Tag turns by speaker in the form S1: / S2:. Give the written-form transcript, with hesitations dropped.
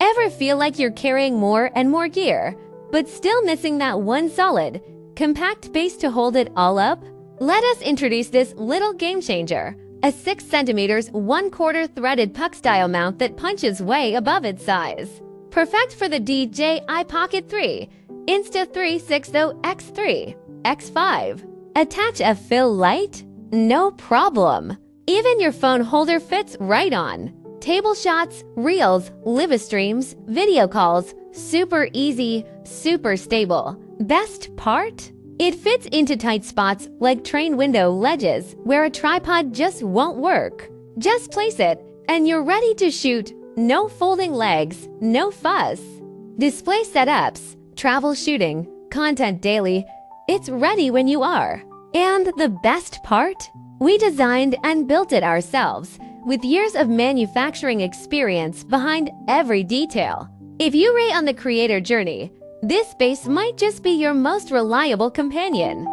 S1: Ever feel like you're carrying more and more gear, but still missing that one solid, compact base to hold it all up? Let us introduce this little game changer, a 6 cm 1/4 threaded puck-style mount that punches way above its size. Perfect for the DJI Pocket 3, Insta360 X3, X5. Attach a fill light? No problem. Even your phone holder fits right on. Table shots, reels, live streams, video calls, super easy, super stable. Best part? It fits into tight spots like train window ledges where a tripod just won't work. Just place it and you're ready to shoot. No folding legs, no fuss. Display setups, travel shooting, content daily. It's ready when you are. And the best part? We designed and built it ourselves, with years of manufacturing experience behind every detail. If you rate on the creator journey, this base might just be your most reliable companion.